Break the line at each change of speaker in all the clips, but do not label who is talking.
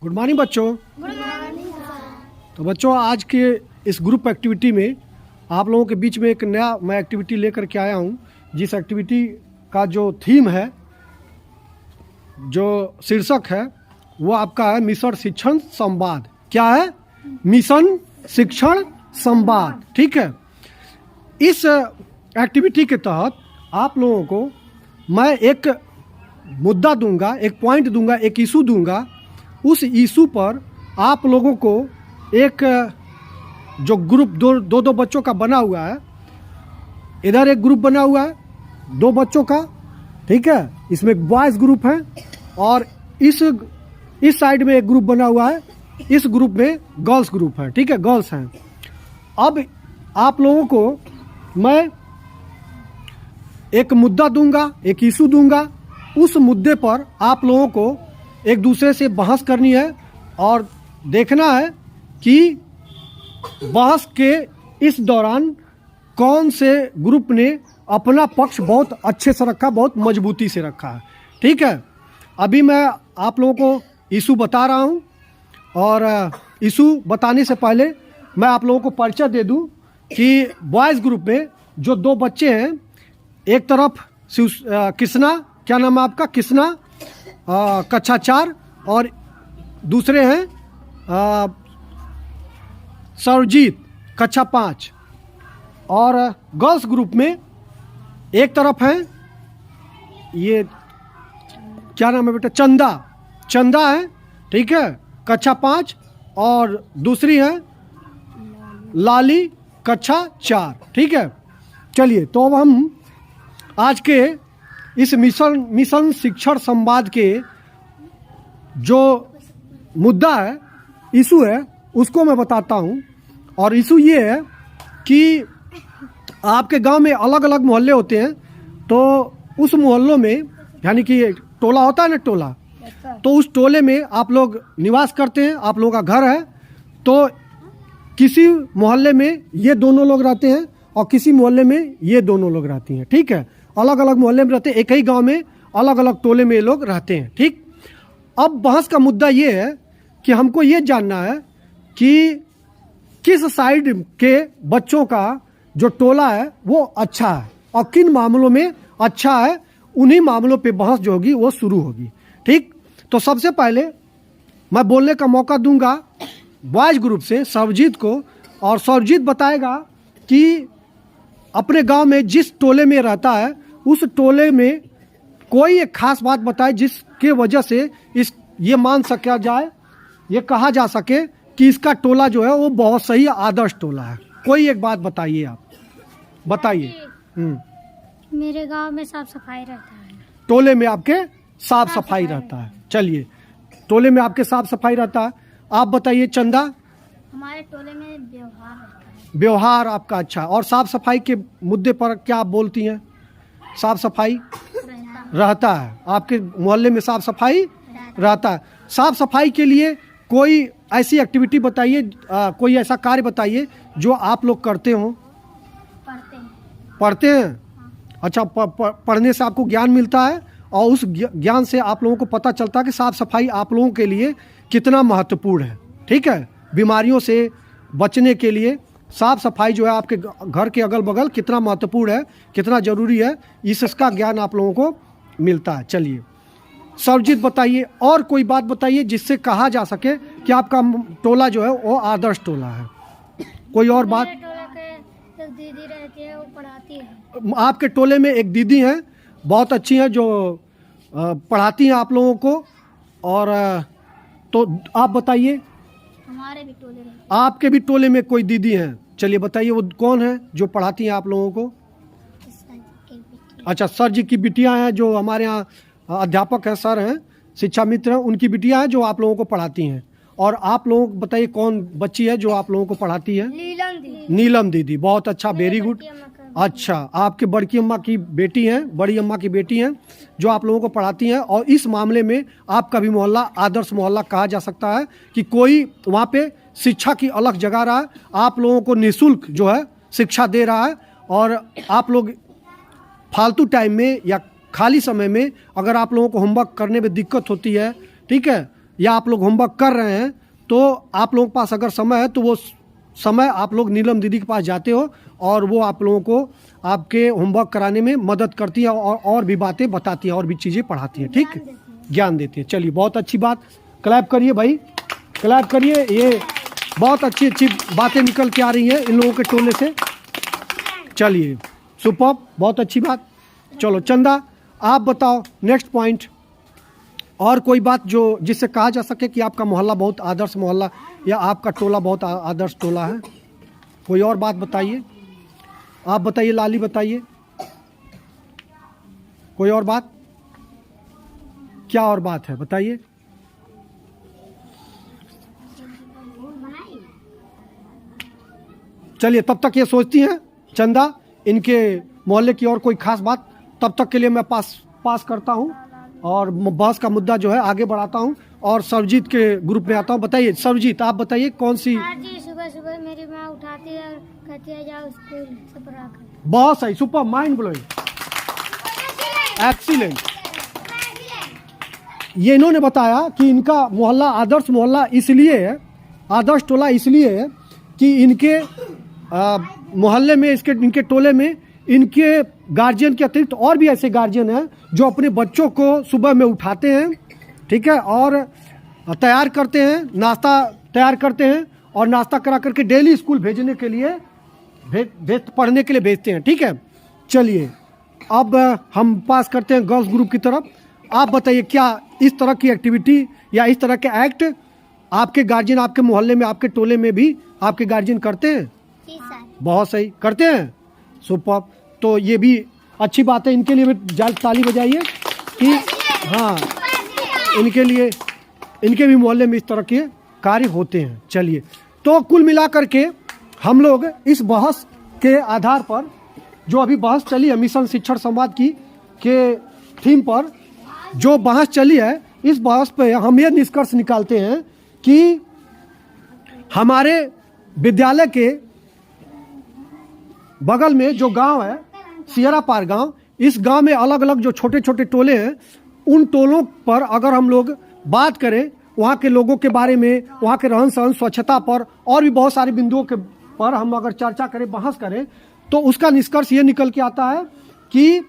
Good morning बच्चों।
Good morning sir.
तो बच्चों, आज के इस ग्रुप एक्टिविटी में आप लोगों के बीच में एक नया मैं एक्टिविटी लेकर के आया हूँ, जिस एक्टिविटी का जो थीम है, जो शीर्षक है, वो आपका है मिशन शिक्षण संवाद। क्या है? मिशन शिक्षण संवाद। ठीक है। इस एक्टिविटी के तहत आप लोगों को मैं एक मुद्दा दूंगा, एक पॉइंट दूंगा, एक इशू दूंगा। उस इशू पर आप लोगों को एक जो ग्रुप दो बच्चों का बना हुआ है, इधर एक ग्रुप बना हुआ है 2 बच्चों का, ठीक है, इसमें बॉयज़ ग्रुप है, और इस साइड में एक ग्रुप बना हुआ है, इस ग्रुप में गर्ल्स ग्रुप है, ठीक है, गर्ल्स हैं। अब आप लोगों को मैं एक मुद्दा दूंगा, एक इशू दूंगा। उस मुद्दे पर आप लोगों को एक दूसरे से बहस करनी है और देखना है कि बहस के इस दौरान कौन से ग्रुप ने अपना पक्ष बहुत अच्छे से रखा, बहुत मजबूती से रखा है। ठीक है। अभी मैं आप लोगों को इशू बता रहा हूं, और इशू बताने से पहले मैं आप लोगों को परिचय दे दूं कि बॉयज़ ग्रुप में जो 2 बच्चे हैं, एक तरफ कृष्णा, क्या नाम है आपका? कृष्णा, कक्षा 4, और दूसरे हैं सरजीत, कक्षा 5। और गर्ल्स ग्रुप में एक तरफ है, ये क्या नाम है बेटा? चंदा है, ठीक है, कक्षा 5, और दूसरी है लाली, कक्षा 4। ठीक है। चलिए, तो अब हम आज के इस मिशन शिक्षण संवाद के जो मुद्दा है, इशू है, उसको मैं बताता हूँ। और इशू ये है कि आपके गांव में अलग अलग मोहल्ले होते हैं, तो उस मोहल्लों में, यानी कि टोला होता है ना, टोला, तो उस टोले में आप लोग निवास करते हैं, आप लोगों का घर है। तो किसी मोहल्ले में ये दोनों लोग रहते हैं और किसी मोहल्ले में ये दोनों लोग रहती हैं। ठीक है। अलग अलग मोहल्ले में रहते हैं, एक ही गांव में अलग अलग टोले में ये लोग रहते हैं। ठीक। अब बहस का मुद्दा ये है कि हमको ये जानना है कि किस साइड के बच्चों का जो टोला है वो अच्छा है, और किन मामलों में अच्छा है, उन्हीं मामलों पे बहस जो होगी वो शुरू होगी। ठीक। तो सबसे पहले मैं बोलने का मौका दूंगा बॉयज़ ग्रुप से सरजीत को, और सरजीत बताएगा कि अपने गांव में जिस टोले में रहता है, उस टोले में कोई एक खास बात बताए जिसके वजह से ये मान सका जाए, ये कहा जा सके कि इसका टोला जो है वो बहुत सही आदर्श टोला है। कोई एक बात बताइए, आप बताइए।
मेरे गांव में साफ सफाई रहता है।
टोले में आपके साफ सफाई रहता है। चलिए, टोले में आपके साफ सफाई रहता है। आप बताइए चंदा।
हमारे टोले में व्यवहार रहता है।
व्यवहार आपका अच्छा है। और साफ सफाई के मुद्दे पर क्या आप बोलती हैं? साफ सफाई रहता है, आपके मोहल्ले में साफ सफाई रहता है। साफ सफाई के लिए कोई ऐसी एक्टिविटी बताइए, कोई ऐसा कार्य बताइए जो आप लोग करते हो। पढ़ते हैं। अच्छा, पढ़ने से आपको ज्ञान मिलता है, और उस ज्ञान से आप लोगों को पता चलता है कि साफ सफाई आप लोगों के लिए कितना महत्वपूर्ण है। ठीक है। बीमारियों से बचने के लिए साफ सफाई जो है आपके घर के अगल बगल कितना महत्वपूर्ण है, कितना ज़रूरी है, इसका ज्ञान आप लोगों को मिलता है। चलिए, सरजीत बताइए और कोई बात बताइए जिससे कहा जा सके कि आपका टोला जो है वो आदर्श टोला है। कोई और बात?
मेरे टोले के एक दीदी रहती है, वो पढ़ाती है।
आपके टोले में एक दीदी हैं, बहुत अच्छी हैं, जो पढ़ाती हैं आप लोगों को। और तो आप बताइए।
हमारे भी टोले में।
आपके भी टोले में कोई दीदी हैं? चलिए बताइए, वो कौन है जो पढ़ाती हैं आप लोगों को? अच्छा, सर जी की बिटियां हैं, जो हमारे यहाँ अध्यापक हैं, सर हैं, शिक्षा मित्र हैं, उनकी बिटियां हैं जो आप लोगों को पढ़ाती हैं। और आप लोगों को बताइए कौन बच्ची है जो आप लोगों को पढ़ाती है? नीलम दीदी। बहुत अच्छा, वेरी गुड। अच्छा, आपके बड़की अम्मा की बेटी हैं, बड़ी अम्मा की बेटी हैं, जो आप लोगों को पढ़ाती हैं। और इस मामले में आपका भी मोहल्ला आदर्श मोहल्ला कहा जा सकता है कि कोई वहाँ पे शिक्षा की अलग जगह रहा है, आप लोगों को निःशुल्क जो है शिक्षा दे रहा है। और आप लोग फालतू टाइम में या खाली समय में अगर आप लोगों को होमवर्क करने में दिक्कत होती है, ठीक है, या आप लोग होमवर्क कर रहे हैं तो आप लोगों के पास अगर समय है तो वो समय आप लोग नीलम दीदी के पास जाते हो और वो आप लोगों को आपके होमवर्क कराने में मदद करती है और भी बातें बताती है और भी चीज़ें पढ़ाती है, ठीक, ज्ञान देती है। चलिए बहुत अच्छी बात, क्लैप करिए भाई, क्लैप करिए। ये बहुत अच्छी अच्छी बातें निकल के आ रही हैं इन लोगों के टोले से। चलिए सुपर, बहुत अच्छी बात। चलो चंदा आप बताओ नेक्स्ट पॉइंट, और कोई बात जो जिससे कहा जा सके कि आपका मोहल्ला बहुत आदर्श मोहल्ला या आपका टोला बहुत आदर्श टोला है। कोई और बात बताइए, आप बताइए, लाली बताइए, कोई और बात, क्या और बात है बताइए। चलिए तब तक ये सोचती हैं चंदा इनके मोहल्ले की और कोई खास बात, तब तक के लिए मैं पास करता हूं और बहस का मुद्दा जो है आगे बढ़ाता हूं और सर्वजीत के ग्रुप में आता हूं। बताइए सर्वजीत, आप बताइए कौन सी।
जी सुबह सुबह मेरी माँ उठाती है और कहती है जाओ स्कूल से पढ़ा कर।
बहुत सही, सुपर, माइंड ब्लोइंग, एक्सीलेंट। ये इन्होंने बताया कि इनका मोहल्ला आदर्श मोहल्ला इसलिए है, आदर्श टोला इसलिए है कि इनके मोहल्ले में, इनके टोले में इनके गार्जियन के अतिरिक्त और भी ऐसे गार्जियन हैं जो अपने बच्चों को सुबह में उठाते हैं, ठीक है, और तैयार करते हैं, नाश्ता तैयार करते हैं और नाश्ता करा करके डेली स्कूल भेजने के लिए पढ़ने के लिए भेजते हैं, ठीक है। चलिए अब हम पास करते हैं गर्ल्स ग्रुप की तरफ। आप बताइए क्या इस तरह की एक्टिविटी या इस तरह के एक्ट आपके गार्जियन, आपके मोहल्ले में, आपके टोले में भी आपके गार्जियन करते हैं?
जी सर।
बहुत सही, करते हैं, सुपर। तो ये भी अच्छी बात है, इनके लिए भी ताली बजाइए कि हाँ इनके लिए, इनके भी मोहल्ले में इस तरह के कार्य होते हैं। चलिए तो कुल मिलाकर के हम लोग इस बहस के आधार पर, जो अभी बहस चली है मिशन शिक्षण संवाद की के थीम पर जो बहस चली है, इस बहस पे हम ये निष्कर्ष निकालते हैं कि हमारे विद्यालय के बगल में जो गांव है सियरा पार गांव, इस गांव में अलग अलग जो छोटे छोटे टोले हैं, उन टोलों पर अगर हम लोग बात करें, वहाँ के लोगों के बारे में, वहाँ के रहन सहन, स्वच्छता पर और भी बहुत सारे बिंदुओं के पर हम अगर चर्चा करें, बहस करें, तो उसका निष्कर्ष ये निकल के आता है कि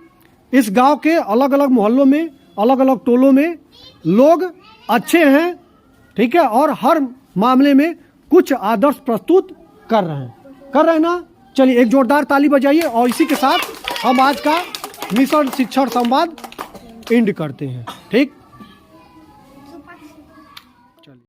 इस गांव के अलग अलग मोहल्लों में, अलग अलग टोलों में लोग अच्छे हैं, ठीक है, और हर मामले में कुछ आदर्श प्रस्तुत कर रहे हैं ना। चलिए एक जोरदार ताली बजाइए और इसी के साथ हम आज का मिशन शिक्षण संवाद एंड करते हैं, ठीक।